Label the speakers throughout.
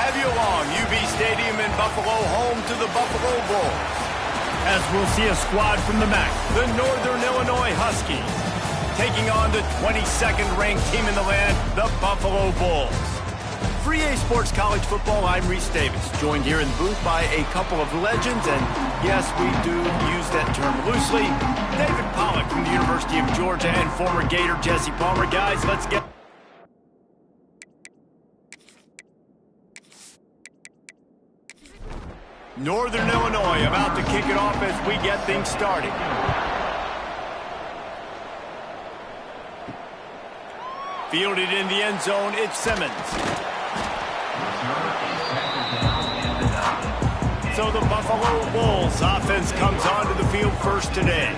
Speaker 1: have you along UB Stadium in Buffalo, home to the Buffalo Bulls. As we'll see a squad from the MAC, the Northern Illinois Huskies, taking on the 22nd ranked team in the land, the Buffalo Bulls. For EA Sports College Football, I'm Reese Davis, joined here in the booth by a couple of legends, and yes, we do use that term loosely. David Pollack from the University of Georgia and former Gator Jesse Palmer. Guys, let's get... Northern Illinois about to kick it off as we get things started. Fielded in the end zone, it's Simmons. So the Buffalo Bulls offense comes onto the field first today.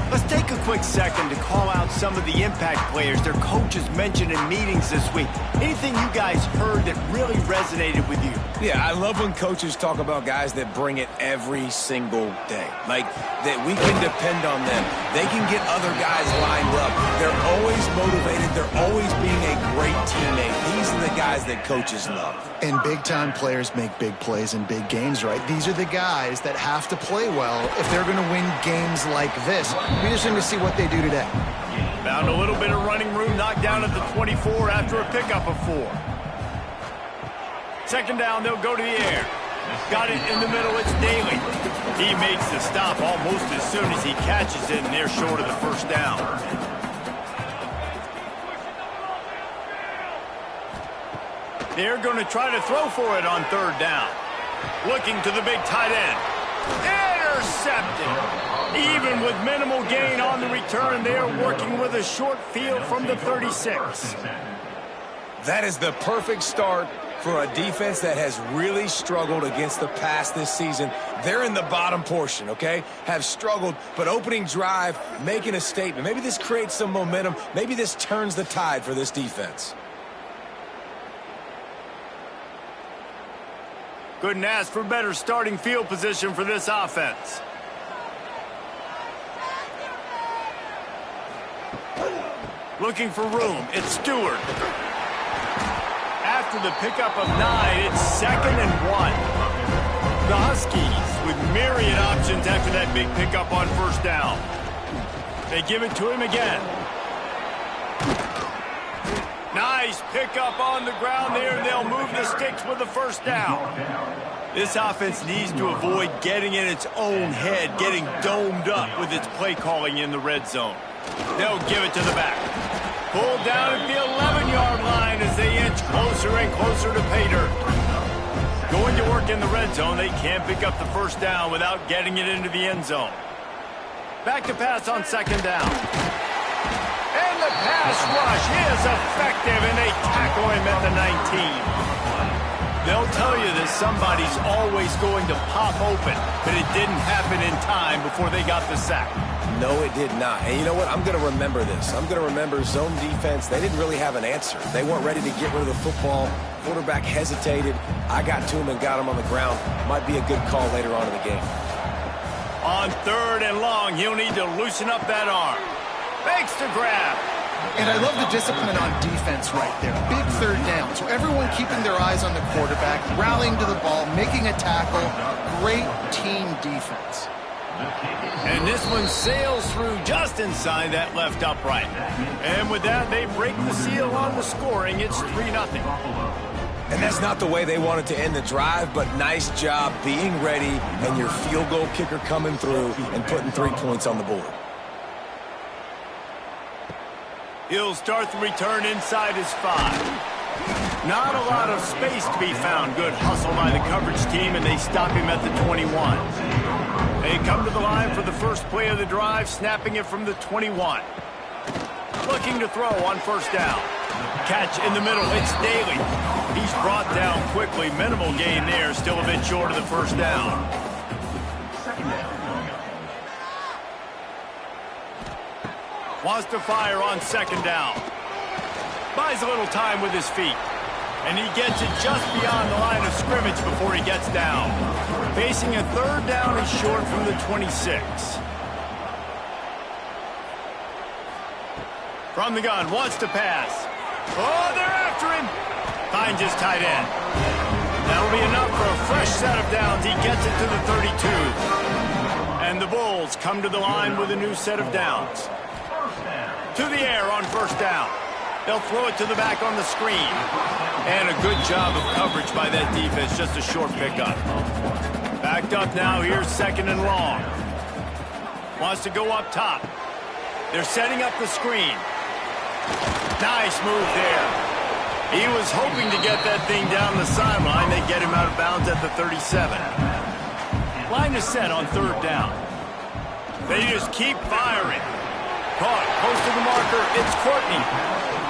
Speaker 1: Let's take a quick second to call out some of the impact players their coaches mentioned in meetings this week. Anything you guys heard that really resonated with you?
Speaker 2: Yeah, I love when coaches talk about guys that bring it every single day. Like, that we can depend on them. They can get other guys lined up. They're always motivated. They're always being a great teammate. These are the guys that coaches love.
Speaker 3: And big-time players make big plays in big games, right? These are the guys that have to play well if they're going to win games like this. We just need to see what they do today.
Speaker 1: Found a little bit of running room, knocked down at the 24 after a pickup of 4. Second down, they'll go to the air. Got it in the middle, it's Daly. He makes the stop almost as soon as he catches it, and they're short of the first down. They're going to try to throw for it on third down. Looking to the big tight end. Intercepted. Even with minimal gain on the return, they are working with a short field from the 36.
Speaker 2: That is the perfect start for a defense that has really struggled against the pass this season. They're in the bottom portion, okay? Have struggled, but opening drive, making a statement. Maybe this creates some momentum. Maybe this turns the tide for this defense.
Speaker 1: Couldn't ask for better starting field position for this offense. Looking for room, it's Stewart. After the pickup of 9, it's 2nd and 1. The Huskies with myriad options after that big pickup on first down. They give it to him again. Nice pickup on the ground there, and they'll move the sticks with the first down. This offense needs to avoid getting in its own head, getting domed up with its play calling in the red zone. They'll give it to the back. Pulled down at the 11-yard line as they inch closer and closer to pay dirt. Going to work in the red zone, they can't pick up the first down without getting it into the end zone. Back to pass on second down. And the pass rush is effective, and they tackle him at the 19. They'll tell you that somebody's always going to pop open, but it didn't happen in time before they got the sack.
Speaker 2: No, it did not. And you know what? I'm going to remember this. I'm going to remember zone defense. They didn't really have an answer. They weren't ready to get rid of the football. Quarterback hesitated. I got to him and got him on the ground. Might be a good call later on in the game.
Speaker 1: On third and long, he'll need to loosen up that arm. Fakes to grab.
Speaker 3: And I love the discipline on defense right there. Big third down. So everyone keeping their eyes on the quarterback, rallying to the ball, making a tackle. Great team defense.
Speaker 1: And this one sails through just inside that left upright. And with that, they break the seal on the scoring. It's 3-0.
Speaker 2: And that's not the way they wanted to end the drive, but nice job being ready and your field goal kicker coming through and putting 3 points on the board.
Speaker 1: He'll start the return inside his 5. Not a lot of space to be found. Good hustle by the coverage team, and they stop him at the 21. They come to the line for the first play of the drive, snapping it from the 21. Looking to throw on first down. Catch in the middle, it's Daly. He's brought down quickly. Minimal gain there, still a bit short of the first down. Wants to fire on second down. Buys a little time with his feet. And he gets it just beyond the line of scrimmage before he gets down. Facing a third down, he's short from the 26. From the gun, wants to pass. Oh, they're after him. Finds his tight end. That'll be enough for a fresh set of downs. He gets it to the 32. And the Bulls come to the line with a new set of downs. To the air on first down. They'll throw it to the back on the screen. And a good job of coverage by that defense. Just a short pickup. Backed up now. Here's second and long. Wants to go up top. They're setting up the screen. Nice move there. He was hoping to get that thing down the sideline. They get him out of bounds at the 37. Line is set on third down. They just keep firing. Caught, close to the marker. It's Courtney.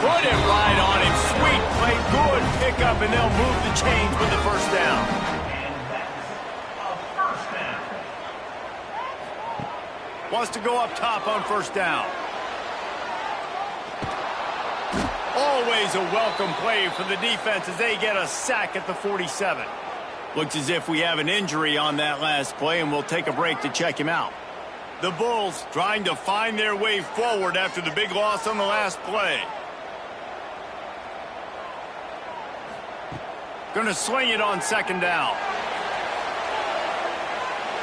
Speaker 1: Put it right on him. Sweet play, good pickup, and they'll move the chains with the first down. Wants to go up top on first down. Always a welcome play for the defense as they get a sack at the 47. Looks as if we have an injury on that last play, and we'll take a break to check him out. The Bulls trying to find their way forward after the big loss on the last play. Gonna sling it on second down.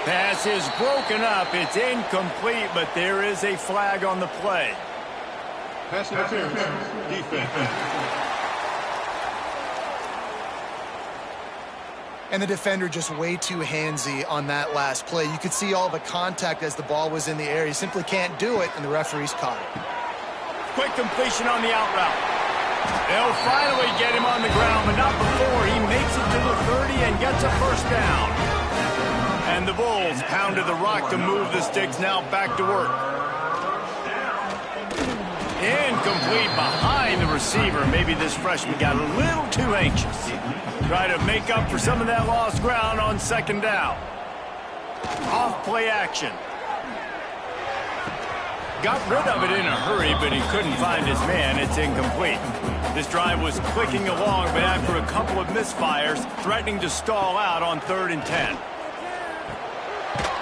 Speaker 1: Pass is broken up. It's incomplete, but there is a flag on the play.
Speaker 4: Pass interference. Defense.
Speaker 3: And the defender just way too handsy on that last play. You could see all the contact as the ball was in the air. He simply can't do it, and the referee's caught it.
Speaker 1: Quick completion on the out route. They'll finally get him on the ground, but not before he makes it to the 30 and gets a first down. And the Bulls pounded the rock to move the sticks. Now back to work. Incomplete behind the receiver. Maybe this freshman got a little too anxious. Try to make up for some of that lost ground on second down. Off play action. Got rid of it in a hurry, but he couldn't find his man. It's incomplete. This drive was clicking along, but after a couple of misfires, threatening to stall out on 3rd and 10.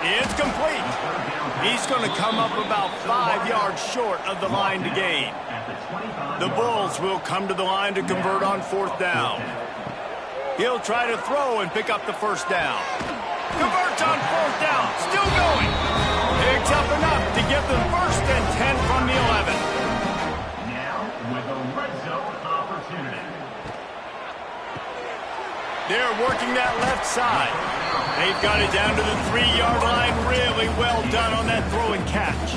Speaker 1: It's complete. He's going to come up about 5 yards short of the line to gain. The Bulls will come to the line to convert on 4th down. He'll try to throw and pick up the first down. Converts on 4th down. Still going. Picks up enough to get the 1st and 10 from the 11.
Speaker 5: Now with a red zone opportunity.
Speaker 1: They're working that left side. They've got it down to the 3-yard line. Really well done on that throw and catch.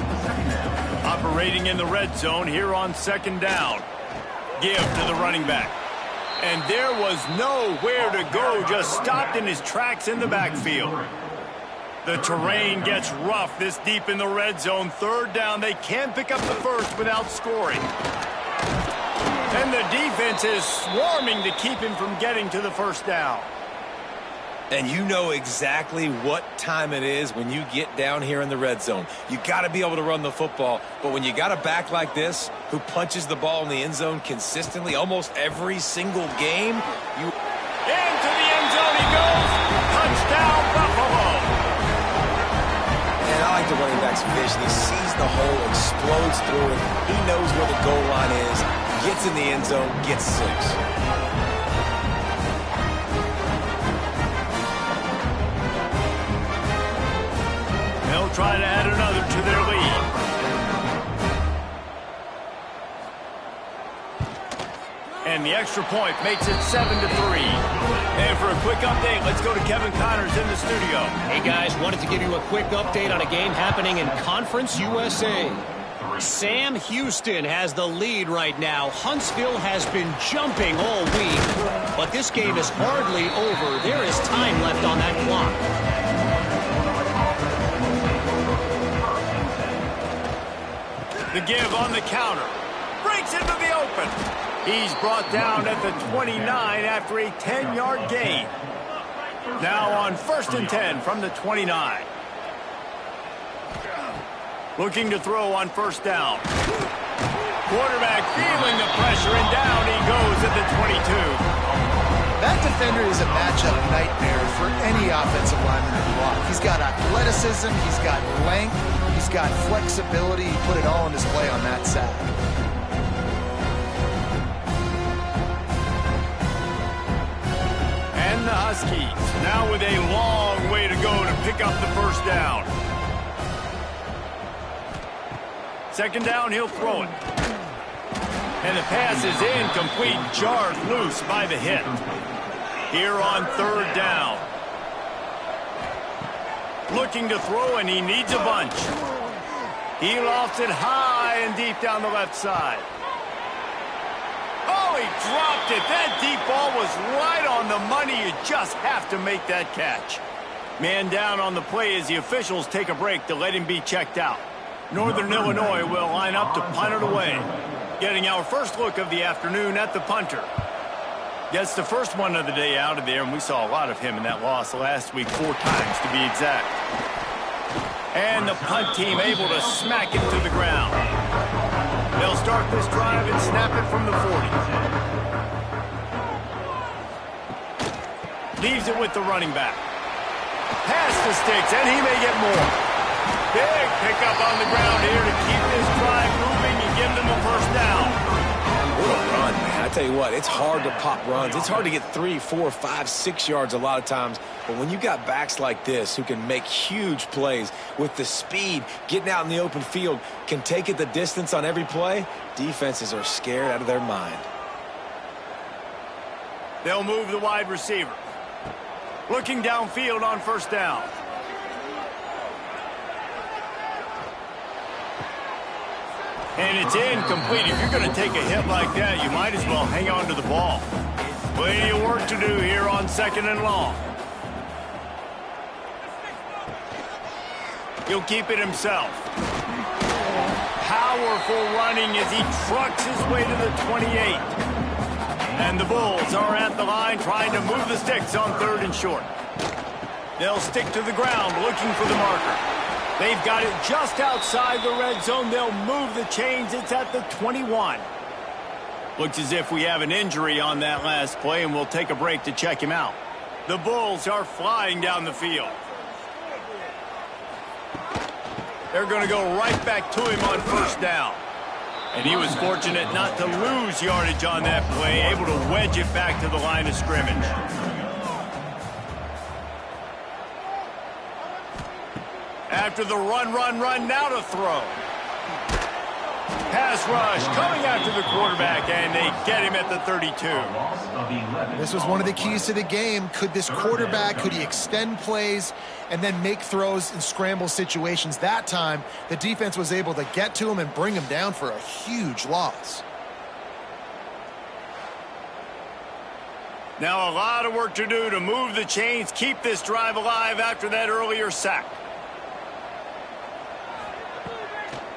Speaker 1: Operating in the red zone here on 2nd down. Give to the running back. And there was nowhere to go. Just stopped in his tracks in the backfield. The terrain gets rough this deep in the red zone. 3rd down. They can't pick up the first without scoring. And the defense is swarming to keep him from getting to the first down.
Speaker 2: And you know exactly what time it is when you get down here in the red zone. You got to be able to run the football. But when you got a back like this who punches the ball in the end zone consistently almost every single game, you...
Speaker 1: Into the end zone he goes. Touchdown, Buffalo.
Speaker 2: And I like the running back's vision. He sees the hole, explodes through it. He knows where the goal line is, gets in the end zone, gets 6.
Speaker 1: They'll try to add another to their lead. And the extra point makes it 7-3. And for a quick update, let's go to Kevin Connors in the studio.
Speaker 6: Hey guys, wanted to give you a quick update on a game happening in Conference USA. Sam Houston has the lead right now. Huntsville has been jumping all week, but this game is hardly over. There is time left on that clock.
Speaker 1: The give on the counter. Breaks into the open. He's brought down at the 29 after a 10-yard gain. Now on 1st and 10 from the 29. Looking to throw on 1st down. Quarterback feeling the pressure, and down he goes at the 22.
Speaker 3: That defender is a matchup nightmare for any offensive lineman to block. He's got athleticism, he's got length, he's got flexibility. He put it all on display on that sack.
Speaker 1: And the Huskies. Now with a long way to go to pick up the first down. Second down, he'll throw it. And the pass is incomplete, jarred loose by the hit. Here on third down. Looking to throw, and he needs a bunch. He lofts it high and deep down the left side. Oh, he dropped it. That deep ball was right on the money. You just have to make that catch. Man down on the play as the officials take a break to let him be checked out. Northern Illinois will line up to punt it away. Getting our first look of the afternoon at the punter. Gets the first one of the day out of there, and we saw a lot of him in that loss last week, 4 times to be exact. And the punt team able to smack it to the ground. They'll start this drive and snap it from the 40. Leaves it with the running back. Pass the sticks, and he may get more. Big pickup on the ground here to keep this drive moving and give them the first down.
Speaker 2: What a run, man. I tell you what, it's hard to pop runs. It's hard to get 3, 4, 5, 6 yards a lot of times. But when you got backs like this who can make huge plays with the speed, getting out in the open field, can take it the distance on every play, defenses are scared out of their mind.
Speaker 1: They'll move the wide receiver. Looking downfield on first down. And it's incomplete. If you're going to take a hit like that, you might as well hang on to the ball. Plenty of work to do here on second and long. He'll keep it himself. Powerful running as he trucks his way to the 28. And the Bulls are at the line trying to move the sticks on third and short. They'll stick to the ground looking for the marker. They've got it just outside the red zone. They'll move the chains. It's at the 21. Looks as if we have an injury on that last play, and we'll take a break to check him out. The Bulls are flying down the field. They're going to go right back to him on first down. And he was fortunate not to lose yardage on that play, able to wedge it back to the line of scrimmage. After the run, now to throw. Pass rush coming after the quarterback, and they get him at the 32.
Speaker 3: This was one of the keys to the game. Could this quarterback, could he extend plays and then make throws in scramble situations? That time, the defense was able to get to him and bring him down for a huge loss.
Speaker 1: Now a lot of work to do to move the chains, keep this drive alive after that earlier sack.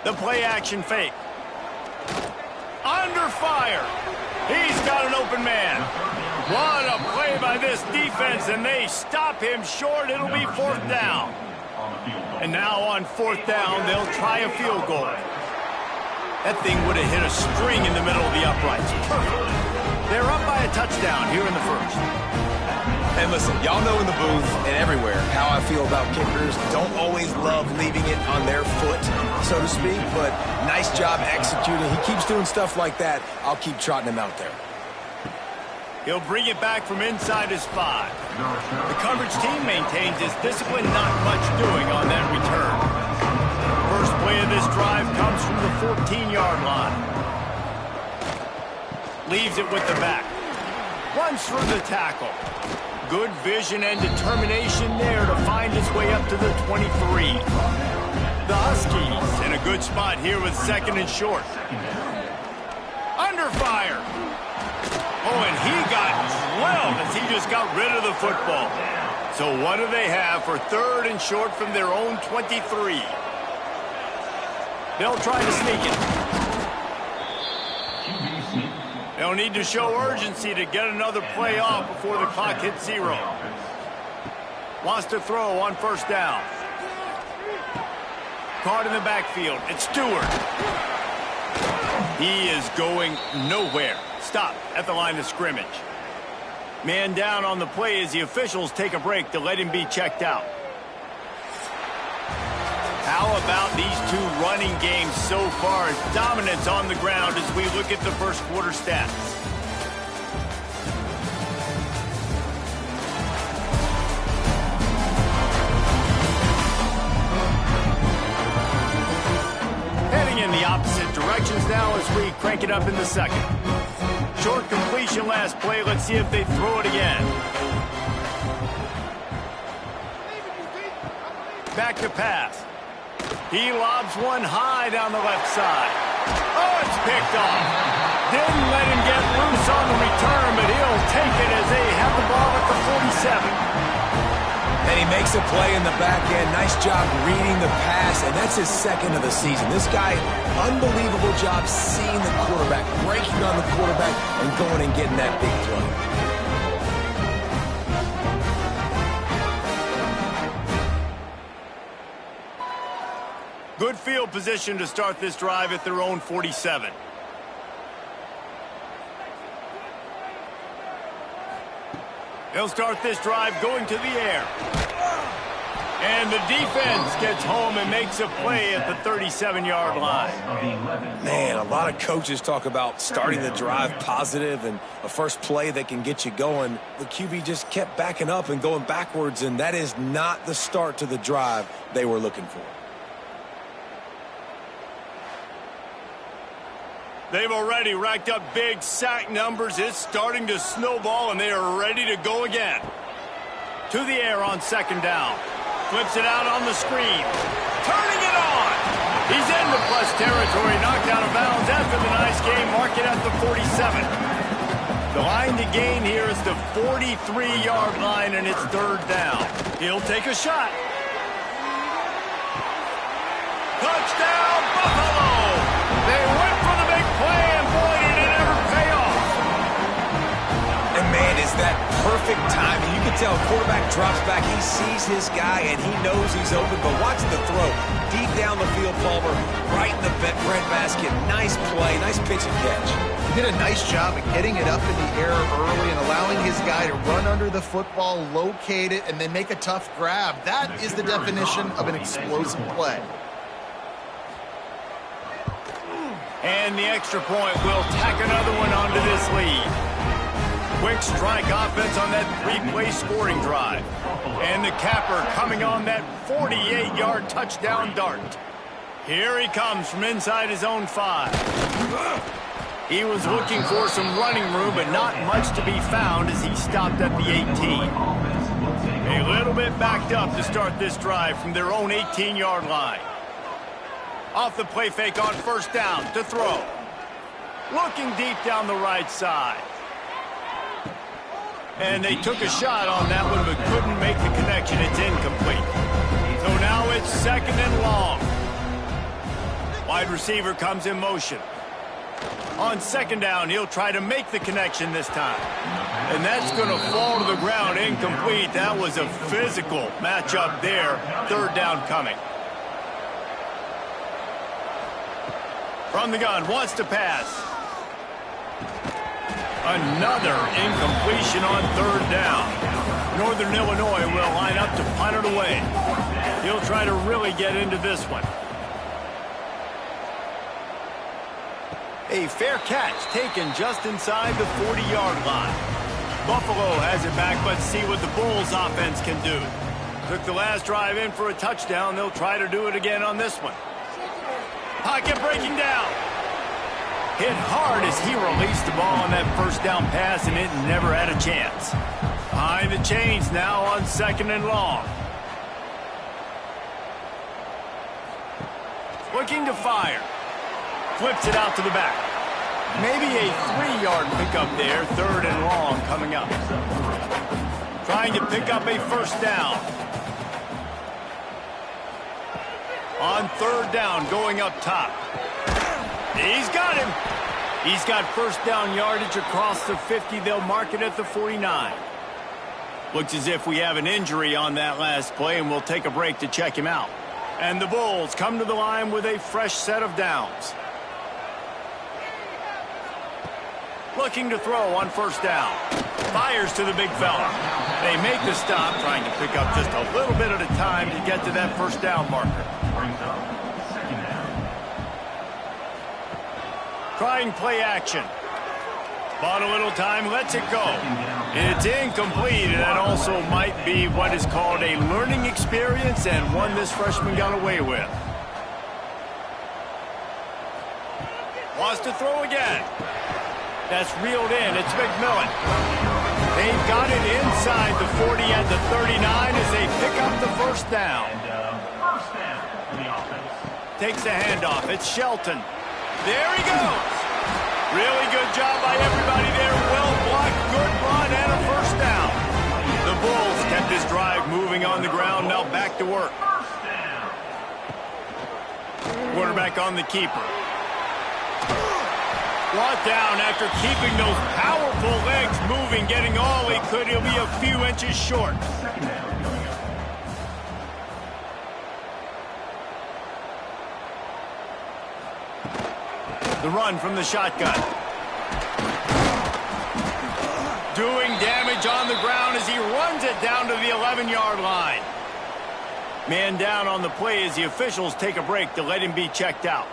Speaker 1: The play action fake. Under fire. He's got an open man. What a play by this defense, and they stop him short. It'll be fourth down. And now on fourth down, they'll try a field goal. That thing would have hit a string in the middle of the uprights. Perfect. They're up by a touchdown here in the first.
Speaker 2: And listen, y'all know in the booth and everywhere how I feel about kickers. Don't always love leaving it on their foot, so to speak, but nice job executing. He keeps doing stuff like that. I'll keep trotting him out there.
Speaker 1: He'll bring it back from inside his 5. The coverage team maintains his discipline, not much doing on that return. First play of this drive comes from the 14-yard line. Leaves it with the back. Runs through the tackle. Good vision and determination there to find his way up to the 23. The Huskies in a good spot here with second and short. Under fire. Oh, and he got drilled as he just got rid of the football. So what do they have for third and short from their own 23? They'll try to sneak it. They'll need to show urgency to get another play off before the clock hits 0. Wants to throw on first down. Caught in the backfield. It's Stewart. He is going nowhere. Stop at the line of scrimmage. Man down on the play as the officials take a break to let him be checked out. How about these two running games so far? Dominance on the ground as we look at the first quarter stats. downs now as we crank it up in the second. Short completion last play. Let's see if they throw it again. Back to pass. He lobs one high down the left side. Oh, it's picked off. Didn't let him get loose on the return, but he'll take it as they have the ball at the 47.
Speaker 2: And he makes a play in the back end. Nice job reading the pass, and that's his second of the season. This guy, unbelievable job seeing the quarterback, breaking on the quarterback, and going and getting that big play.
Speaker 1: Good field position to start this drive at their own 47. They'll start this drive going to the air. And the defense gets home and makes a play at the 37-yard line.
Speaker 2: Man, a lot of coaches talk about starting the drive positive and a first play that can get you going. The QB just kept backing up and going backwards, and that is not the start to the drive they were looking for.
Speaker 1: They've already racked up big sack numbers. It's starting to snowball, and they are ready to go again. To the air on second down. Flips it out on the screen. Turning it on. He's into plus territory. Knocked out of bounds after the nice game. Mark it at the 47. The line to gain here is the 43-yard line, and it's third down. He'll take a shot. Touchdown, Buffalo! They went for the big play, and boy, did it ever pay off.
Speaker 2: And man, is that perfect timing. You can tell quarterback drops back. He sees his guy, and he knows he's open, but watch the throw. Deep down the field, Palmer, right in the bread basket. Nice play, nice pitch and catch.
Speaker 3: He did a nice job of getting it up in the air early and allowing his guy to run under the football, locate it, and then make a tough grab. That is the definition of an explosive play.
Speaker 1: And the extra point will tack another one onto this lead. Quick strike offense on that three-play scoring drive. And the capper coming on that 48-yard touchdown dart. Here he comes from inside his own 5. He was looking for some running room, but not much to be found as he stopped at the 18. A little bit backed up to start this drive from their own 18-yard line. Off the play fake on first down to throw. Looking deep down the right side. And they took a shot on that one but couldn't make the connection. It's incomplete. So now it's second and long. Wide receiver comes in motion. On second down, he'll try to make the connection this time. And that's going to fall to the ground incomplete. That was a physical matchup there. Third down coming. From the gun, wants to pass. Another incompletion on third down. Northern Illinois will line up to punt it away. He'll try to really get into this one. A fair catch taken just inside the 40-yard line. Buffalo has it back. Let's see what the Bulls offense can do. Took the last drive in for a touchdown. They'll try to do it again on this one. Pocket breaking down. Hit hard as he released the ball on that first down pass, and it never had a chance. Behind the chains now on second and long. Looking to fire. Flips it out to the back. Maybe a 3-yard pickup there. Third and long coming up. Trying to pick up a first down. On third down, going up top. He's got him. He's got first down yardage across the 50. They'll mark it at the 49. Looks as if we have an injury on that last play, and we'll take a break to check him out. And the Bulls come to the line with a fresh set of downs. Looking to throw on first down. Fires to the big fella. They make the stop, trying to pick up just a little bit at a time to get to that first down marker. Trying play action. Bought a little time, lets it go. It's incomplete, and that also might be what is called a learning experience and one this freshman got away with. Wants to throw again. That's reeled in. It's McMillan. They've got it inside the 40 at the 39 as they pick up the first down.
Speaker 5: First down for the offense.
Speaker 1: Takes the handoff. It's Shelton. There he goes. Really good job by everybody there. Well blocked, good run, and a first down. The Bulls kept this drive moving on the ground. Now back to work. Quarterback on the keeper. Brought down after keeping those powerful legs moving, getting all he could. He'll be a few inches short. The run from the shotgun. Doing damage on the ground as he runs it down to the 11-yard line. Man down on the play as the officials take a break to let him be checked out.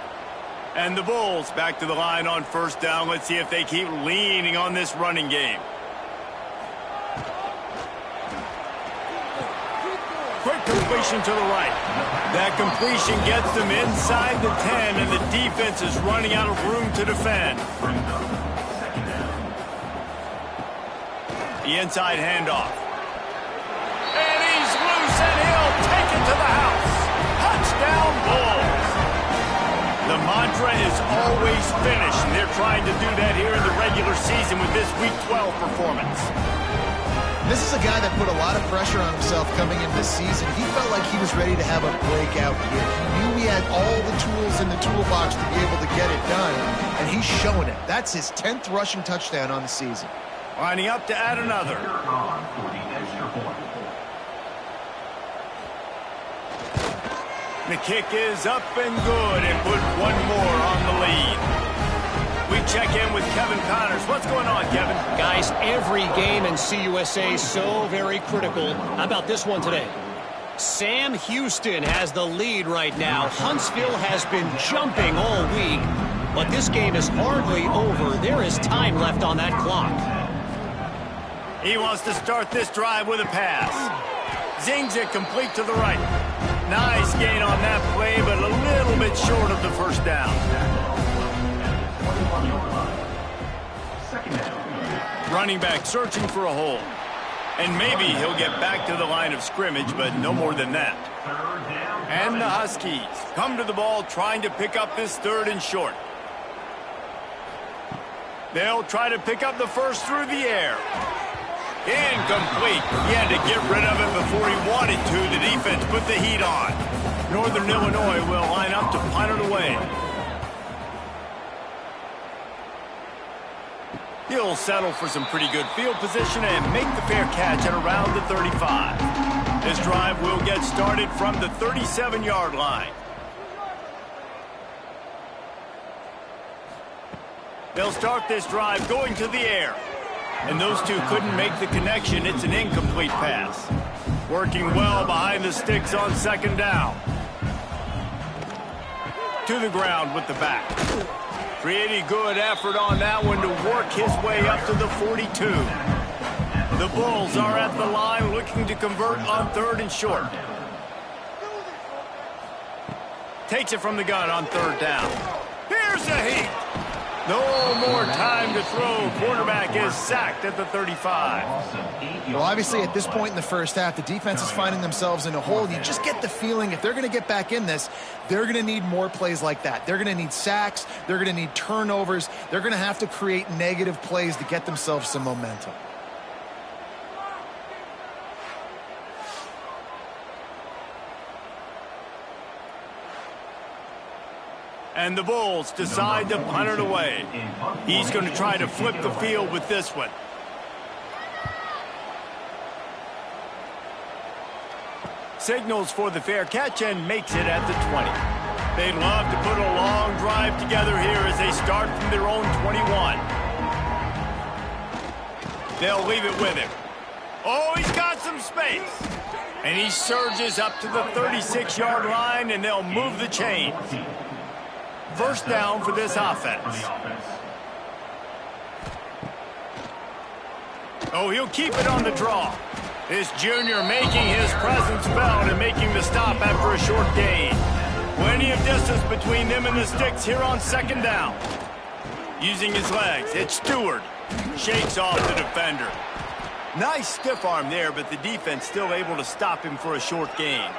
Speaker 1: And the Bulls back to the line on first down. Let's see if they keep leaning on this running game. Quick completion to the right. That completion gets them inside the 10, and the defense is running out of room to defend. The inside handoff. And he's loose, and he'll take it to the house. Touchdown, Bulls. The mantra is always finish, and they're trying to do that here in the regular season with this Week 12 performance.
Speaker 3: This is a guy that put a lot of pressure on himself coming into this season. He felt like he was ready to have a breakout year. He knew he had all the tools in the toolbox to be able to get it done, and he's showing it. That's his 10th rushing touchdown on the season.
Speaker 1: Lining up to add another. The kick is up and good and put one more on the lead. We check in with Kevin Connors. What's going on, Kevin?
Speaker 6: Guys, every game in CUSA is so very critical. How about this one today? Sam Houston has the lead right now. Huntsville has been jumping all week, but this game is hardly over. There is time left on that clock.
Speaker 1: He wants to start this drive with a pass. Zings it complete to the right. Nice gain on that play, but a little bit short of the first down. Running back searching for a hole. And maybe he'll get back to the line of scrimmage, but no more than that. And the Huskies come to the ball trying to pick up this third and short. They'll try to pick up the first through the air. Incomplete. He had to get rid of it before he wanted to. The defense put the heat on. Northern Illinois will line up to punt it away. He'll settle for some pretty good field position and make the fair catch at around the 35. This drive will get started from the 37-yard line. They'll start this drive going to the air. And those two couldn't make the connection. It's an incomplete pass. Working well behind the sticks on second down. To the ground with the back. Pretty good effort on that one to work his way up to the 42. The Bulls are at the line looking to convert on third and short. Takes it from the gun on third down. Here's the heat. No more time to throw. Quarterback is sacked at the 35.
Speaker 3: Well, obviously, at this point in the first half, the defense is finding themselves in a hole. You just get the feeling if they're going to get back in this, they're going to need more plays like that. They're going to need sacks. They're going to need turnovers. They're going to have to create negative plays to get themselves some momentum.
Speaker 1: And the Bulls decide to punt it away. He's going to try to flip the field with this one. Signals for the fair catch and makes it at the 20. They'd love to put a long drive together here as they start from their own 21. They'll leave it with him. Oh, he's got some space. And he surges up to the 36-yard line, and they'll move the chains. First down for this offense. Oh, he'll keep it on the draw. This junior making his presence felt and making the stop after a short gain. Plenty of distance between them and the sticks here on second down. Using his legs, it's Stewart. Shakes off the defender. Nice stiff arm there, but the defense still able to stop him for a short gain.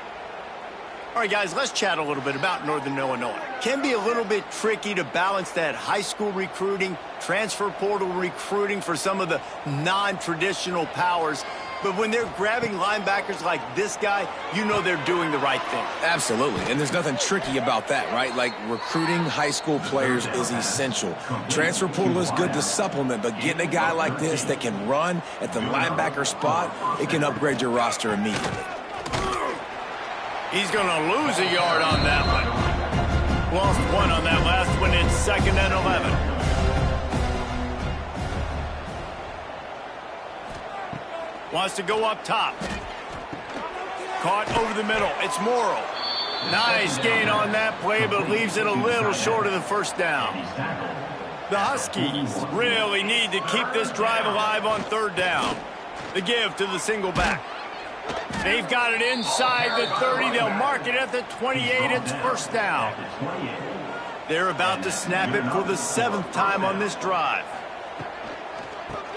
Speaker 1: All right, guys, let's chat a little bit about Northern Illinois. Can be a little bit tricky to balance that high school recruiting, transfer portal recruiting for some of the non-traditional powers. But when they're grabbing linebackers like this guy, you know they're doing the right thing.
Speaker 2: Absolutely, and there's nothing tricky about that, right? Like, recruiting high school players is essential. Transfer portal is good to supplement, but getting a guy like this that can run at the linebacker spot, it can upgrade your roster immediately.
Speaker 1: He's going to lose a yard on that one. Lost one on that last one. It's 2nd and 11. Wants to go up top. Caught over the middle. It's Morrow. Nice gain on that play, but leaves it a little short of the first down. The Huskies really need to keep this drive alive on 3rd down. The give to the single back. They've got it inside the 30. They'll mark it at the 28. It's 1st down. They're about to snap it for the 7th time on this drive.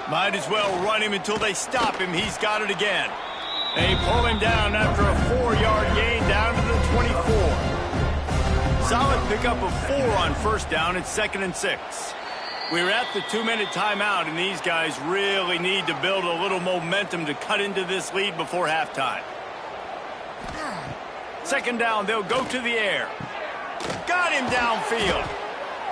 Speaker 1: Might as well run him until they stop him. He's got it again. They pull him down after a 4-yard gain down to the 24. Solid pickup of 4 on 1st down. It's 2nd and 6. We're at the 2-minute timeout, and these guys really need to build a little momentum to cut into this lead before halftime. 2nd down, they'll go to the air. Got him downfield.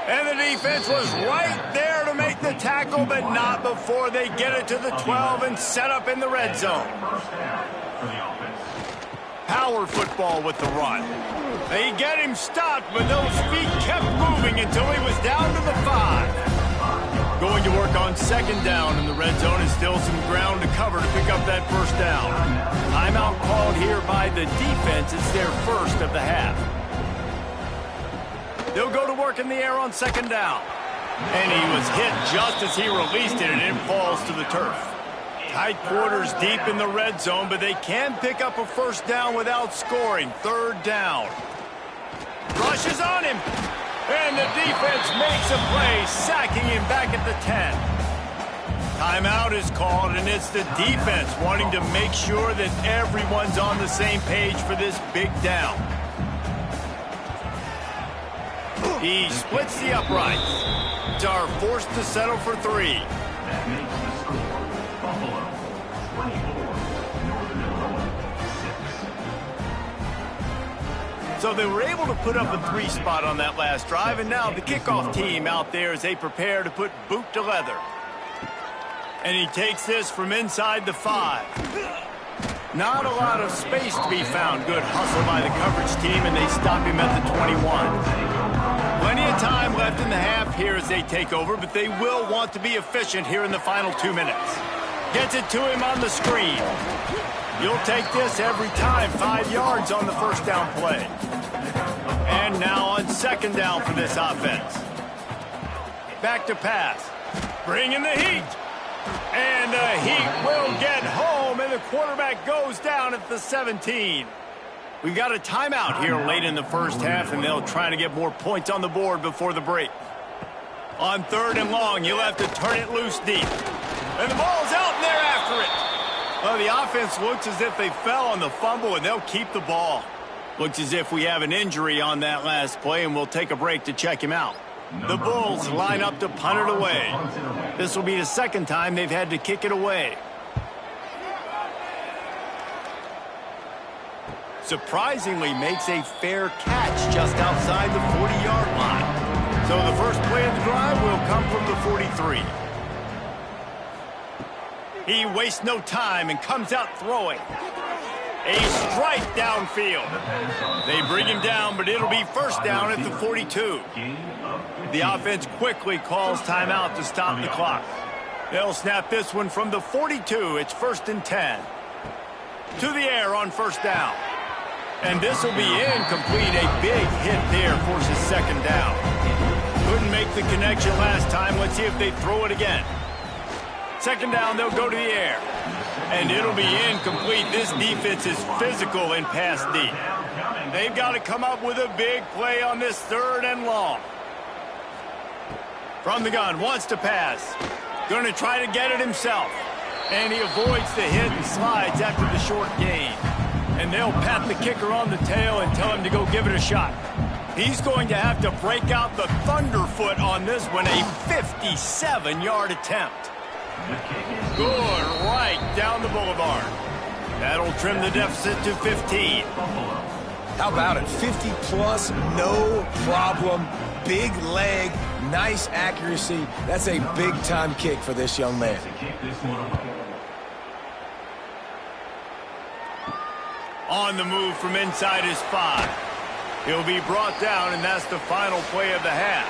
Speaker 1: And the defense was right there to make the tackle, but not before they get it to the 12 and set up in the red zone. Power football with the run. They get him stopped, but those feet kept moving until he was down to the 5. Going to work on 2nd down in the red zone, and still some ground to cover to pick up that 1st down. Timeout called here by the defense. It's their 1st of the half. They'll go to work in the air on 2nd down. And he was hit just as he released it, and it falls to the turf. Tight quarters deep in the red zone, but they can pick up a 1st down without scoring. 3rd down. Rushes on him. And the defense makes a play, sacking him back at the 10. Timeout is called, and it's the defense wanting to make sure that everyone's on the same page for this big down. He splits the uprights. Are forced to settle for 3.
Speaker 5: That makes the score Buffalo 24, Northern Illinois 6.
Speaker 1: So they were able to put up a 3 spot on that last drive, and now the kickoff team out there as they prepare to put boot to leather. And he takes this from inside the 5. Not a lot of space to be found. Good hustle by the coverage team, and they stop him at the 21. Plenty of time left in the half here as they take over, but they will want to be efficient here in the final 2 minutes. Gets it to him on the screen. You'll take this every time. 5 yards on the 1st down play. And now on 2nd down for this offense. Back to pass. Bringing the heat. And the heat will get home, and the quarterback goes down at the 17. We've got a timeout here late in the 1st half, and they'll try to get more points on the board before the break. On 3rd and long, you'll have to turn it loose deep. And the ball's out, and they're after it. Well, the offense looks as if they fell on the fumble, and they'll keep the ball. Looks as if we have an injury on that last play, and we'll take a break to check him out. The Bulls line up to punt it away. This will be the 2nd time they've had to kick it away. Surprisingly makes a fair catch just outside the 40-yard line. So the first play of the drive will come from the 43. He wastes no time and comes out throwing. A strike downfield. They bring him down, but it'll be 1st down at the 42. The offense quickly calls timeout to stop the clock. They'll snap this one from the 42. It's 1st and 10. To the air on 1st down. And this will be incomplete. A big hit there forces 2nd down. Couldn't make the connection last time. Let's see if they throw it again. 2nd down, they'll go to the air. And it'll be incomplete. This defense is physical in pass deep. They've got to come up with a big play on this 3rd and long. From the gun, wants to pass. Going to try to get it himself. And he avoids the hit and slides after the short gain. And they'll pat the kicker on the tail and tell him to go give it a shot. He's going to have to break out the thunderfoot on this one, a 57-yard attempt. Good, right down the boulevard. That'll trim the deficit to 15.
Speaker 2: How about it? 50-plus, no problem. Big leg, nice accuracy. That's a big-time kick for this young man.
Speaker 1: On the move from inside his 5. He'll be brought down, and that's the final play of the half.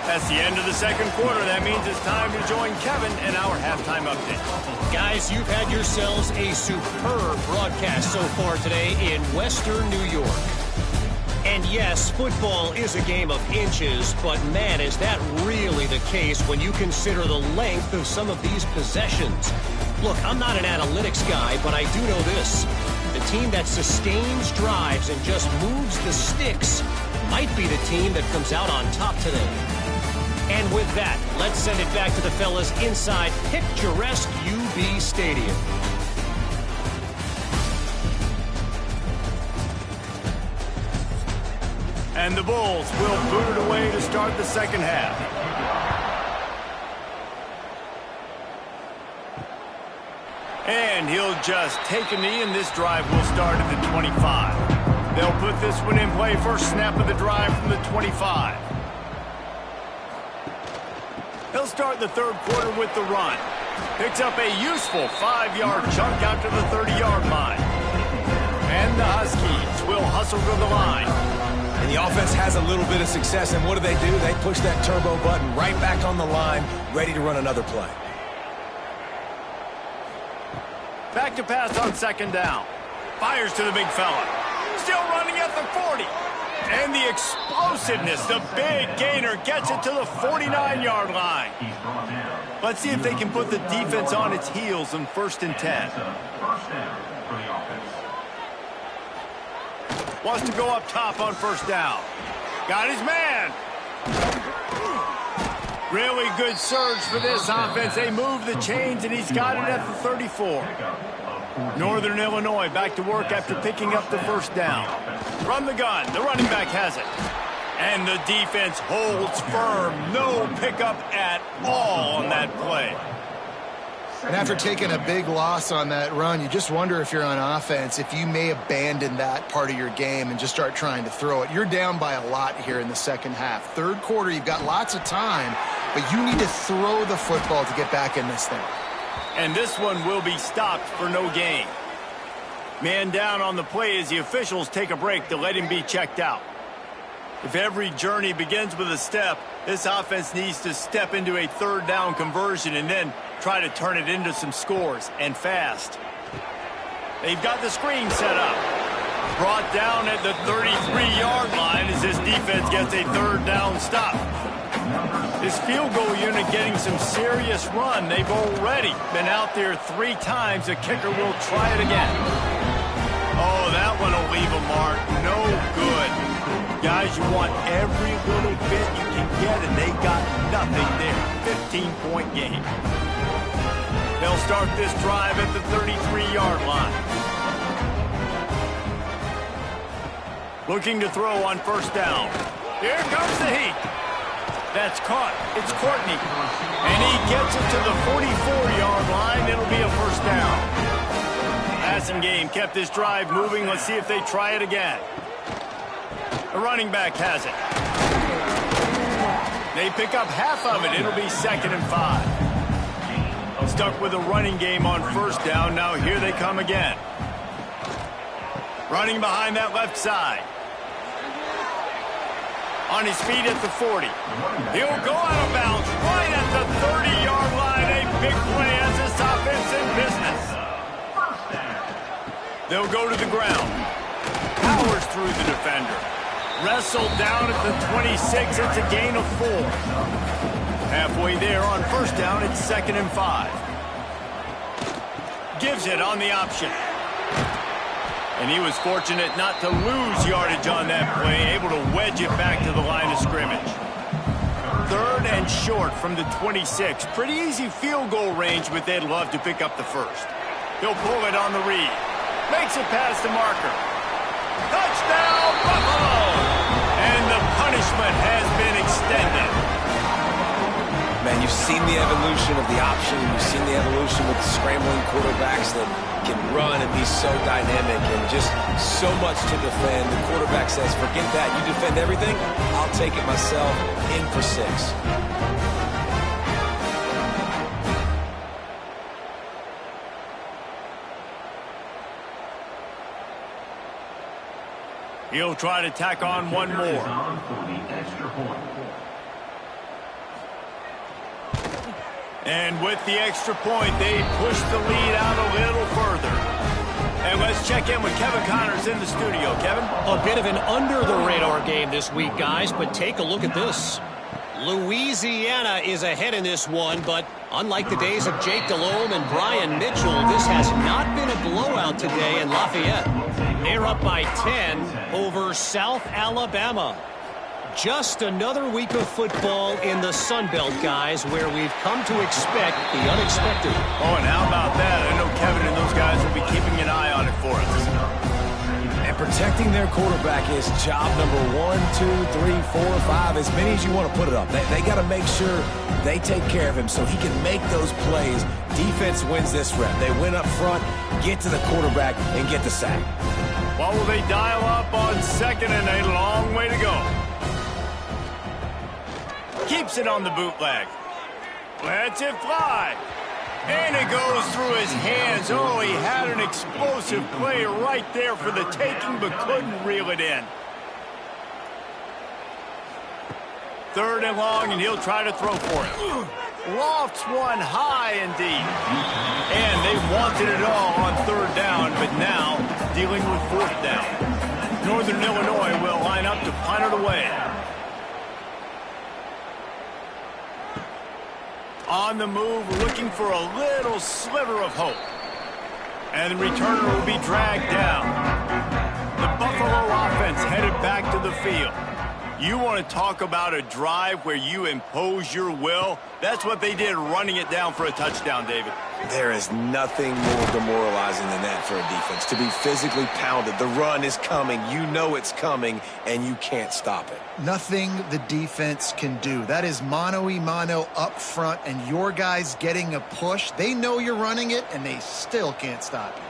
Speaker 1: That's the end of the second quarter. That means it's time to join Kevin in our halftime update.
Speaker 6: Guys, you've had yourselves a superb broadcast so far today in Western New York. And yes, football is a game of inches, but man, is that really the case when you consider the length of some of these possessions. Look, I'm not an analytics guy, but I do know this. The team that sustains drives and just moves the sticks might be the team that comes out on top today. And with that, let's send it back to the fellas inside picturesque UB Stadium.
Speaker 1: And the Bulls will boot it away to start the second half. And he'll just take a knee, and this drive will start at the 25. They'll put this one in play. First snap of the drive from the 25. He'll start the third quarter with the run. Picks up a useful 5-yard chunk out to the 30-yard line. And the Huskies will hustle to the line.
Speaker 2: And the offense has a little bit of success, and what do? They push that turbo button right back on the line, ready to run another play.
Speaker 1: Back to pass on second down. Fires to the big fella. Still running at the 40. And the explosiveness, the big gainer, gets it to the 49-yard line. Let's see if they can put the defense on its heels in 1st and 10. Wants to go up top on first down. Got his man. Really good surge for this offense. They move the chains, and he's got it at the 34. Northern Illinois back to work after picking up the first down. From the gun, the running back has it. And the defense holds firm. No pickup at all on that play.
Speaker 3: And after taking a big loss on that run, you just wonder if you're on offense, if you may abandon that part of your game and just start trying to throw it. You're down by a lot here in the second half. Third quarter, you've got lots of time, but you need to throw the football to get back in this thing.
Speaker 1: And this one will be stopped for no gain. Man down on the play as the officials take a break to let him be checked out. If every journey begins with a step, this offense needs to step into a third down conversion and then try to turn it into some scores, and fast. They've got the screen set up. Brought down at the 33-yard line as this defense gets a third down stop. This field goal unit getting some serious run. They've already been out there 3 times. The kicker will try it again. Oh, that one will leave a mark. No good. Guys, you want every little bit you can get, and they got nothing there. 15-point game. They'll start this drive at the 33-yard line. Looking to throw on first down. Here comes the heat. That's caught. It's Courtney. And he gets it to the 44-yard line. It'll be a first down. Passing game kept this drive moving. Let's see if they try it again. The running back has it. They pick up half of it. It'll be 2nd and 5. Stuck with a running game on first down. Now here they come again. Running behind that left side. On his feet at the 40. He'll go out of bounds right at the 30-yard line. A big play as this offense in business. They'll go to the ground. Powers through the defender. Wrestled down at the 26. It's a gain of 4. Halfway there on first down. It's 2nd and 5. Gives it on the option. And he was fortunate not to lose yardage on that play, able to wedge it back to the line of scrimmage. 3rd short from the 26. Pretty easy field goal range, but they'd love to pick up the first. He'll pull it on the read. Makes it past the marker. Touchdown, Buffalo! And the punishment has been extended.
Speaker 2: Man, you've seen the evolution of the option. You've seen the evolution with scrambling quarterbacks that can run and be so dynamic and just so much to defend. The quarterback says, forget that. You defend everything, I'll take it myself. In for 6.
Speaker 1: He'll try to tack on one more. And with the extra point, they push the lead out a little further. And let's check in with Kevin Connors in the studio. Kevin?
Speaker 6: A bit of an under-the-radar game this week, guys, but take a look at this. Louisiana is ahead in this one, but unlike the days of Jake Delhomme and Brian Mitchell, this has not been a blowout today in Lafayette. They're up by 10 over South Alabama. Just another week of football in the Sun Belt, guys, where we've come to expect the unexpected.
Speaker 1: Oh, and how about that? I know Kevin and those guys will be keeping an eye on it for us.
Speaker 2: And protecting their quarterback is job number 1, 2, 3, 4, 5, as many as you want to put it up. They got to make sure they take care of him so he can make those plays. Defense wins this rep. They win up front, get to the quarterback, and get the sack.
Speaker 1: What will they dial up on 2nd and a long way to go? Keeps it on the bootleg. Lets it fly. And it goes through his hands. Oh, he had an explosive play right there for the taking, but couldn't reel it in. 3rd and long, and he'll try to throw for it. Lofts one high and deep. And they wanted it all on 3rd down, but now dealing with 4th down. Northern Illinois will line up to punt it away. On the move, looking for a little sliver of hope. And the returner will be dragged down. The Buffalo offense headed back to the field. You want to talk about a drive where you impose your will? That's what they did, running it down for a touchdown, David.
Speaker 2: There is nothing more demoralizing than that for a defense. To be physically pounded. The run is coming. You know it's coming, and you can't stop it.
Speaker 3: Nothing the defense can do. That is mano-a-mano up front, and your guys getting a push. They know you're running it, and they still can't stop you.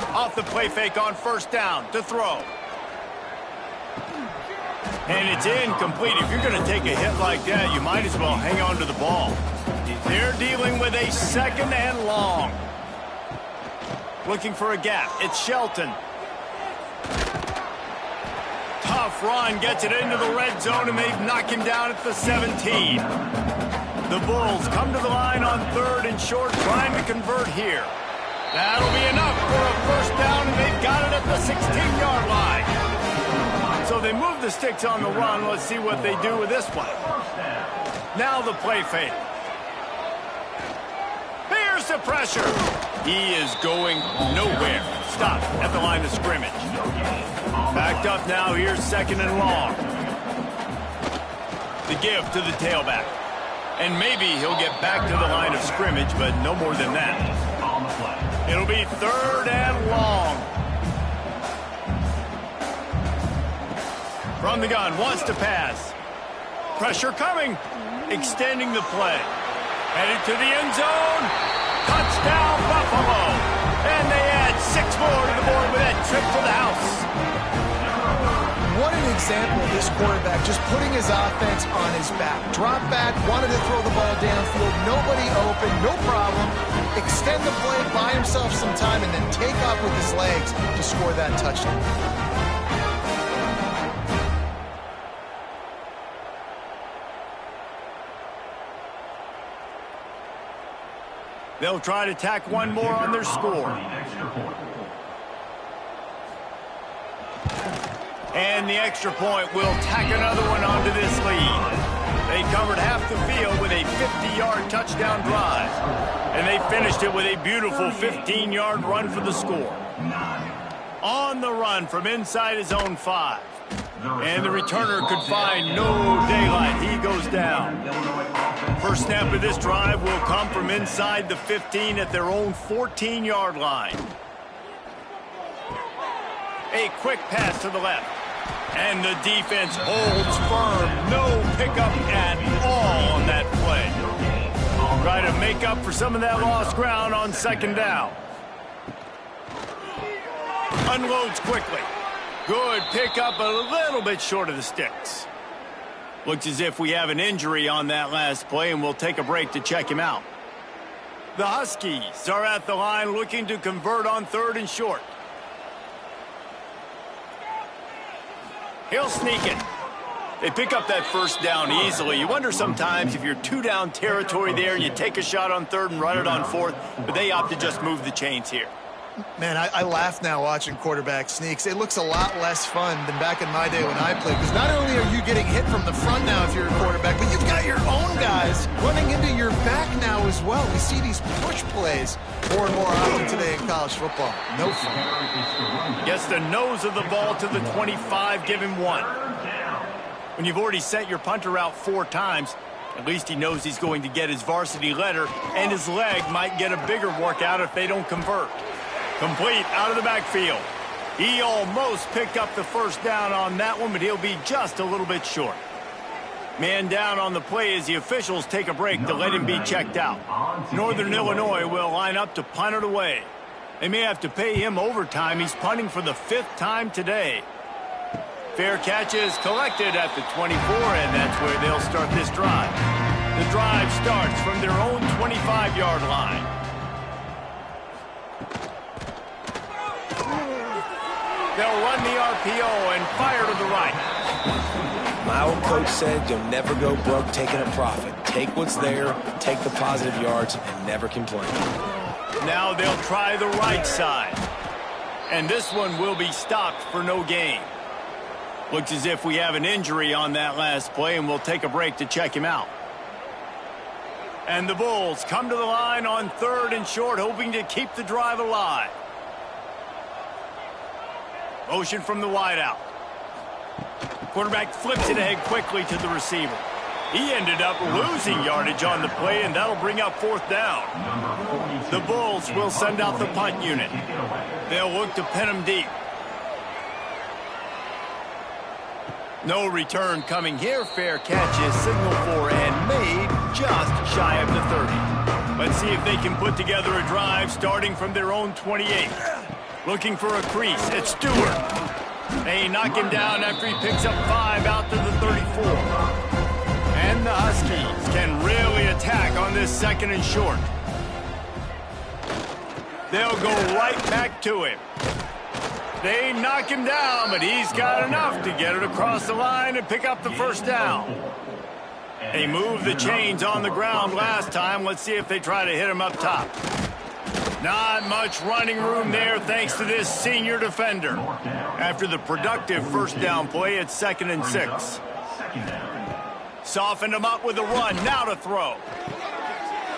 Speaker 1: Off the play fake on 1st down to throw. And it's incomplete. If you're going to take a hit like that, you might as well hang on to the ball. They're dealing with a 2nd and long. Looking for a gap. It's Shelton. Tough run. Gets it into the red zone, and they've knocked him down at the 17. The Bulls come to the line on 3rd and short, trying to convert here. That'll be enough for a 1st down, and they've got it at the 16-yard line. So they move the sticks on the run. Let's see what they do with this one. Now the play fake. Here's the pressure. He is going nowhere. Stop at the line of scrimmage. Backed up now. Here's 2nd and long. The give to the tailback. And maybe he'll get back to the line of scrimmage, but no more than that. It'll be 3rd and long. From the gun, wants to pass. Pressure coming. Extending the play. Headed to the end zone. Touchdown, Buffalo. And they add 6 more to the board with that trip to the house.
Speaker 3: What an example of this quarterback just putting his offense on his back. Drop back, wanted to throw the ball downfield, nobody open, no problem. Extend the play, buy himself some time, and then take off with his legs to score that touchdown.
Speaker 1: They'll try to tack one more on their score. And the extra point will tack another one onto this lead. They covered half the field with a 50-yard touchdown drive. And they finished it with a beautiful 15-yard run for the score. On the run from inside his own 5. And the returner could find no daylight. He goes down. First snap of this drive will come from inside the 15 at their own 14-yard line. A quick pass to the left. And the defense holds firm. No pickup at all on that play. Try to make up for some of that lost ground on second down. Unloads quickly. Good pickup, a little bit short of the sticks. Looks as if we have an injury on that last play, and we'll take a break to check him out. The Huskies are at the line looking to convert on 3rd and short. He'll sneak it. They pick up that first down easily. You wonder sometimes if you're 2-down territory there and you take a shot on 3rd and run it on 4th, but they opt to just move the chains here.
Speaker 3: Man, I laugh now watching quarterback sneaks. It looks a lot less fun than back in my day when I played, because not only are you getting hit from the front now if you're a quarterback, but you've got your own guys running into your back now as well. We see these push plays more and more often today in college football. No fun.
Speaker 1: Gets the nose of the ball to the 25, give him 1. When you've already sent your punter out 4 times, at least he knows he's going to get his varsity letter, and his leg might get a bigger workout if they don't convert. Complete out of the backfield. He almost picked up the first down on that one, but he'll be just a little bit short. Man down on the play as the officials take a break to let him be checked out. Northern Illinois will line up to punt it away. They may have to pay him overtime. He's punting for the 5th time today. Fair catch is collected at the 24, and that's where they'll start this drive. The drive starts from their own 25-yard line. They'll run the RPO and fire to the right.
Speaker 2: My old coach said you'll never go broke taking a profit. Take what's there, take the positive yards, and never complain.
Speaker 1: Now they'll try the right side. And this one will be stopped for no gain. Looks as if we have an injury on that last play, and we'll take a break to check him out. And the Bulls come to the line on 3rd and short, hoping to keep the drive alive. Motion from the wideout. Quarterback flips it ahead quickly to the receiver. He ended up losing yardage on the play, and that'll bring up 4th down. The Bulls will send out the punt unit. They'll look to pin him deep. No return coming here. Fair catch is signaled for and made just shy of the 30. Let's see if they can put together a drive starting from their own 28. Looking for a crease. It's Stewart. They knock him down after he picks up 5 out to the 34. And the Huskies can really attack on this 2nd and short. They'll go right back to him. They knock him down, but he's got enough to get it across the line and pick up the first down. They moved the chains on the ground last time. Let's see if they try to hit him up top. Not much running room there thanks to this senior defender. After the productive first down play, it's 2nd and 6. Softened him up with a run. Now to throw.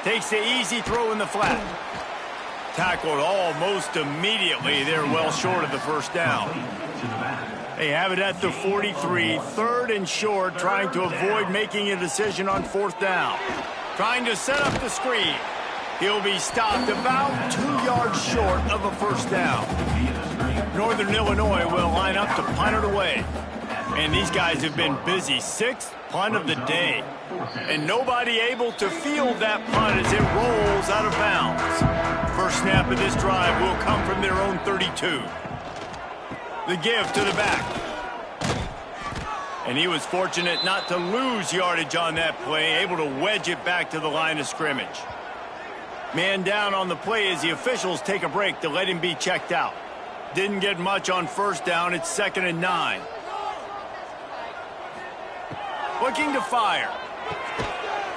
Speaker 1: Takes the easy throw in the flat. Tackled almost immediately. They're well short of the first down. They have it at the 43. 3rd and short, trying to avoid making a decision on 4th down. Trying to set up the screen. He'll be stopped about 2 yards short of a first down. Northern Illinois will line up to punt it away. And these guys have been busy. 6th punt of the day. And nobody able to field that punt as it rolls out of bounds. First snap of this drive will come from their own 32. The give to the back. And he was fortunate not to lose yardage on that play, able to wedge it back to the line of scrimmage. Man down on the play as the officials take a break to let him be checked out. Didn't get much on first down. It's 2nd and 9. Looking to fire.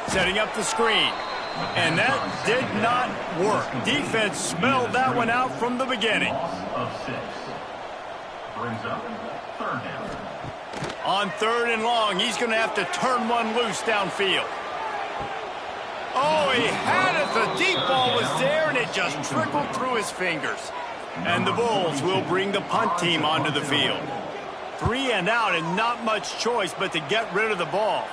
Speaker 1: Setting up the screen. And that did not work. Defense smelled that one out from the beginning. On 3rd and long, he's going to have to turn one loose downfield. Oh, he had it. The deep ball was there, and it just trickled through his fingers. And the Bulls will bring the punt team onto the field. 3 and out and not much choice but to get rid of the ball.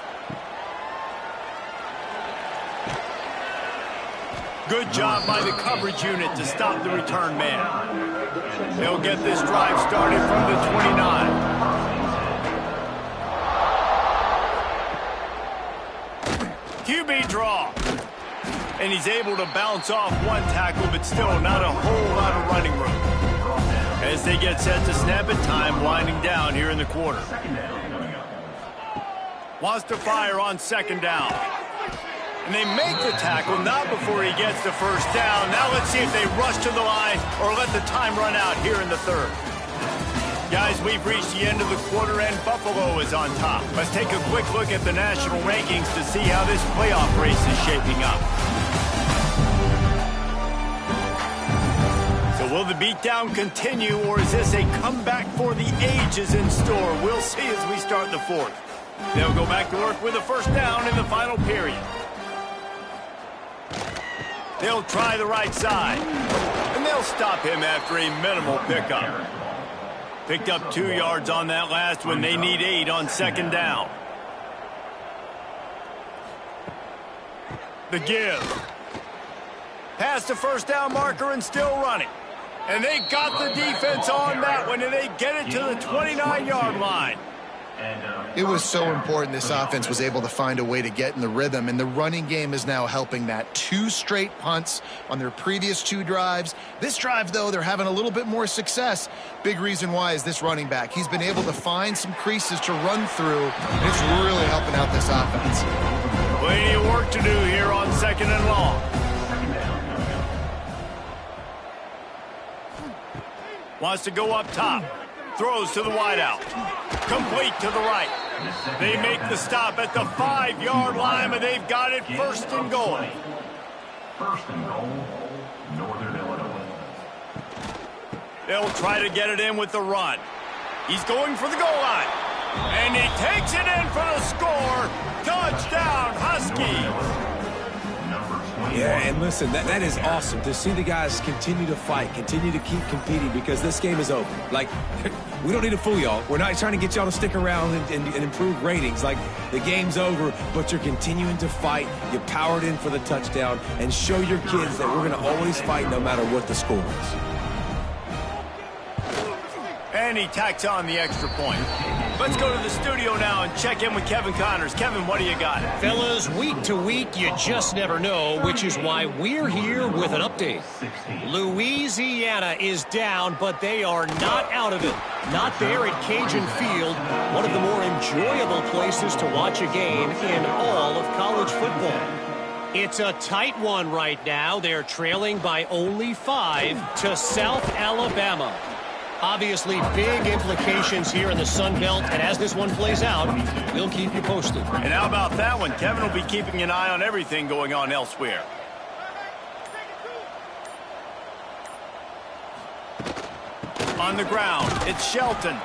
Speaker 1: Good job by the coverage unit to stop the return man. They'll get this drive started from the 29. QB draw. And he's able to bounce off one tackle, but still not a whole lot of running room. As they get set to snap it, time winding down here in the quarter. Wants to fire on second down. And they make the tackle, not before he gets the first down. Now let's see if they rush to the line or let the time run out here in the third. Guys, we've reached the end of the quarter and Buffalo is on top. Let's take a quick look at the national rankings to see how this playoff race is shaping up. So will the beatdown continue, or is this a comeback for the ages in store? We'll see as we start the fourth. They'll go back to work with a first down in the final period. They'll try the right side, and they'll stop him after a minimal pickup. Picked up 2 yards on that last one. They need 8 on second down. The give. Past the first down marker and still running. And they got the defense on that one, and they get it to the 29-yard line.
Speaker 3: It was so important this offense was able to find a way to get in the rhythm, and the running game is now helping that. 2 straight punts on their previous 2 drives. This drive, though, they're having a little bit more success. Big reason why is this running back. He's been able to find some creases to run through, and it's really helping out this offense.
Speaker 1: Plenty of work to do here on second and long. Wants to go up top. Throws to the wideout. Complete to the right. They make the stop at the 5-yard line, and they've got it first and goal.
Speaker 5: First and goal, Northern Illinois.
Speaker 1: They'll try to get it in with the run. He's going for the goal line. And he takes it in for the score. Touchdown, Huskies.
Speaker 2: Yeah, and listen, that is awesome to see the guys continue to fight, continue to keep competing, because this game is over. Like, we don't need to fool y'all. We're not trying to get y'all to stick around and improve ratings. Like, the game's over, but you're continuing to fight. You powered in for the touchdown, and show your kids that we're going to always fight no matter what the score is.
Speaker 1: And he tacks on the extra point. Let's go to the studio now and check in with Kevin Connors. Kevin, what do you got?
Speaker 6: Fellas, week to week, you just never know, which is why we're here with an update. Louisiana is down, but they are not out of it. Not there at Cajun Field, one of the more enjoyable places to watch a game in all of college football. It's a tight one right now. They're trailing by only 5 to South Alabama. Obviously, big implications here in the Sun Belt, and as this one plays out, we'll keep you posted.
Speaker 1: And how about that one? Kevin will be keeping an eye on everything going on elsewhere. On the ground, it's Shelton.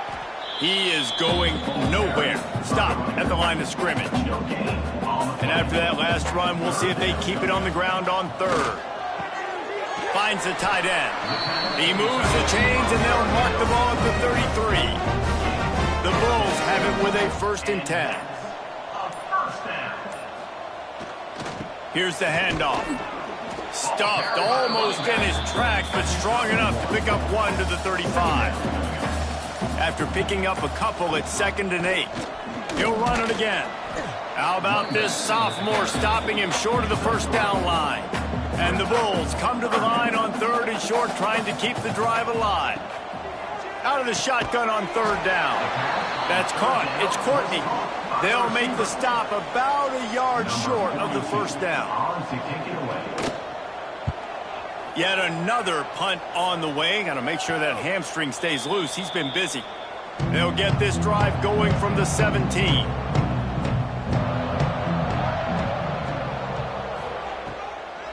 Speaker 1: He is going nowhere. Stop at the line of scrimmage. And after that last run, we'll see if they keep it on the ground on third. Finds the tight end. He moves the chains, and they'll mark the ball at the 33. The Bulls have it with a 1st and 10. Here's the handoff. Stuffed almost in his tracks, but strong enough to pick up 1 to the 35. After picking up a couple, it's 2nd and 8. He'll run it again. How about this sophomore stopping him short of the first down line? And the Bulls come to the line on 3rd and short, trying to keep the drive alive. Out of the shotgun on 3rd down. That's caught. It's Courtney. They'll make the stop about a yard short of the first down. Yet another punt on the way. Got to make sure that hamstring stays loose. He's been busy. They'll get this drive going from the 17.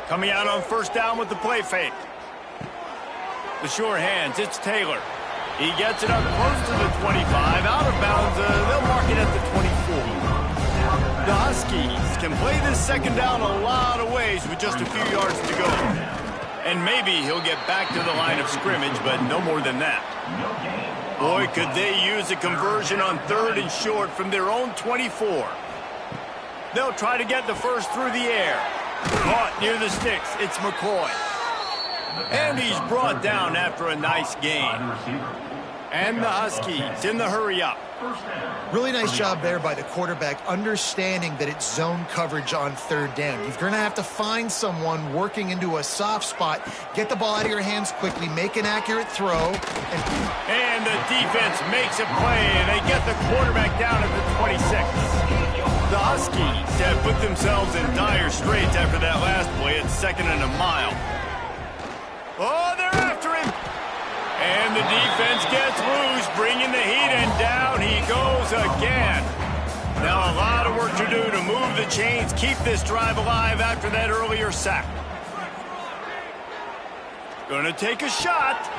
Speaker 1: Coming out on first down with the play fake. The sure hands, it's Taylor. He gets it up close to the 25, out of bounds. They'll mark it at the 24. The Huskies can play this second down a lot of ways with just a few yards to go. And maybe he'll get back to the line of scrimmage, but no more than that. Boy, could they use a conversion on 3rd and short from their own 24. They'll try to get the first through the air. Caught near the sticks. It's McCoy. And he's brought down after a nice gain. And the Huskies in the hurry-up.
Speaker 3: Really nice job there by the quarterback, understanding that it's zone coverage on 3rd down. You're going to have to find someone working into a soft spot, get the ball out of your hands quickly, make an accurate throw.
Speaker 1: And the defense makes a play, and they get the quarterback down at the 26. The Huskies have put themselves in dire straits after that last play at 2nd and a mile. Oh, they're after him. And the defense gets loose, bringing the heat, and down he goes again. Now a lot of work to do to move the chains, keep this drive alive after that earlier sack. Gonna take a shot.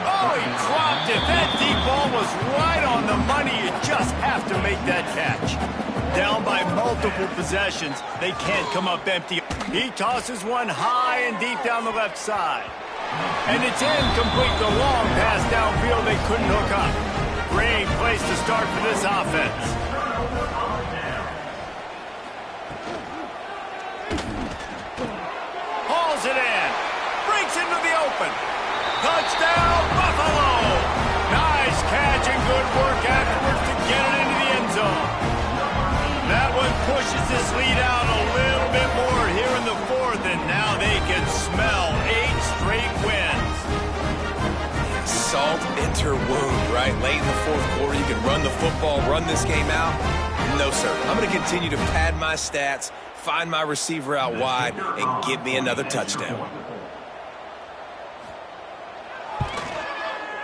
Speaker 1: Oh, he dropped it. That deep ball was right on the money. You just have to make that catch. Down by multiple possessions, they can't come up empty. He tosses one high and deep down the left side. And it's incomplete. The long pass downfield they couldn't hook up. Great place to start for this offense. Hauls it in. Breaks into the open. Touchdown, Buffalo! Nice catch and good work afterwards to get it into the end zone. That one pushes this lead out a little bit more here in the 4th, and now they can smell 8 straight wins.
Speaker 2: Salt enter wound, right? Late in the 4th quarter, you can run the football, run this game out. No, sir. I'm going to continue to pad my stats, find my receiver out wide, and give me another touchdown.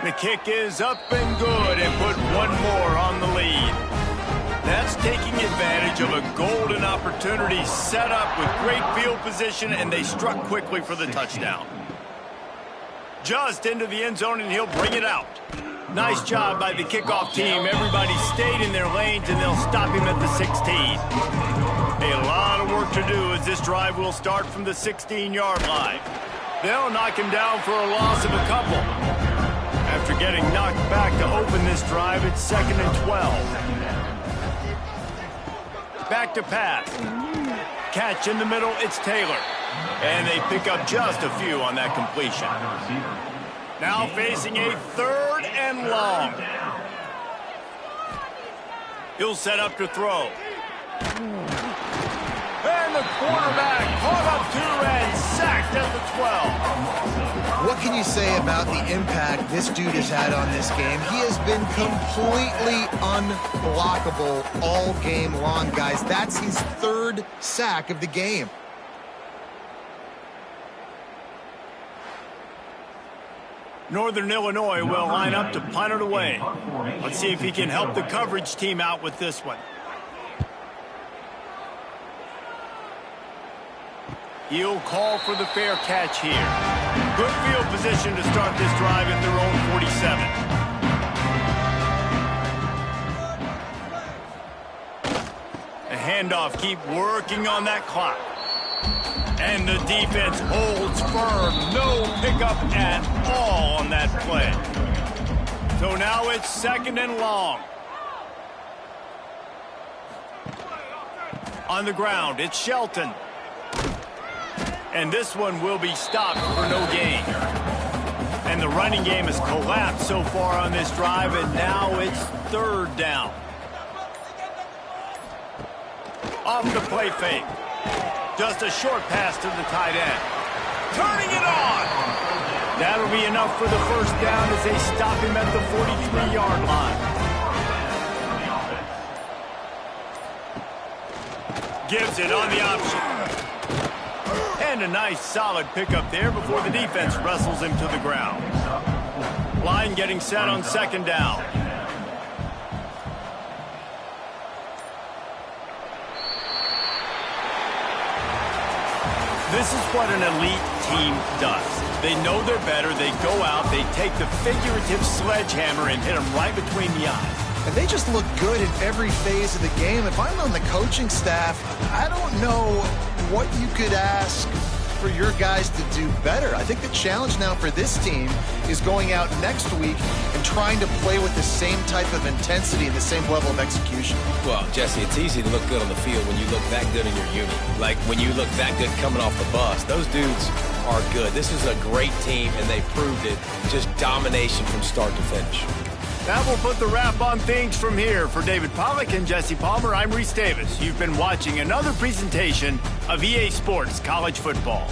Speaker 1: The kick is up and good, and put one more on the lead. That's taking advantage of a golden opportunity set up with great field position, and they struck quickly for the touchdown. Just into the end zone, and he'll bring it out. Nice job by the kickoff team. Everybody stayed in their lanes, and they'll stop him at the 16. A lot of work to do as this drive will start from the 16-yard line. They'll knock him down for a loss of a couple. After getting knocked back to open this drive, it's 2nd and 12. Back to pass. Catch in the middle, it's Taylor. And they pick up just a few on that completion. Now facing a 3rd and long. He'll set up to throw. And the quarterback caught up to and sacked at the 12.
Speaker 3: What can you say about the impact this dude has had on this game? He has been completely unblockable all game long, guys. That's his 3rd sack of the game.
Speaker 1: Northern Illinois will line up to punt it away. Let's see if he can help the coverage team out with this one. He'll call for the fair catch here. Good field position to start this drive at their own 47. A handoff, keep working on that clock. And the defense holds firm. No pickup at all on that play. So now it's 2nd and long. On the ground, it's Shelton. And this one will be stopped for no gain. And the running game has collapsed so far on this drive, and now it's 3rd down. Off the play fake. Just a short pass to the tight end. Turning it on! That'll be enough for the 1st down as they stop him at the 43-yard line. Gives it on the option. And a nice solid pickup there before the defense wrestles him to the ground. Line getting set on 2nd down. This is what an elite team does. They know they're better. They go out. They take the figurative sledgehammer and hit them right between the eyes.
Speaker 3: And they just look good in every phase of the game. If I'm on the coaching staff, I don't know what you could ask for your guys to do better. I think the challenge now for this team is going out next week and trying to play with the same type of intensity and the same level of execution.
Speaker 2: Well, Jesse, it's easy to look good on the field when you look that good in your unit. Like when you look that good coming off the bus. Those dudes are good. This is a great team, and they proved it. Just domination from start to finish.
Speaker 1: That will put the wrap on things from here. For David Pollack and Jesse Palmer, I'm Reese Davis. You've been watching another presentation of EA Sports College Football.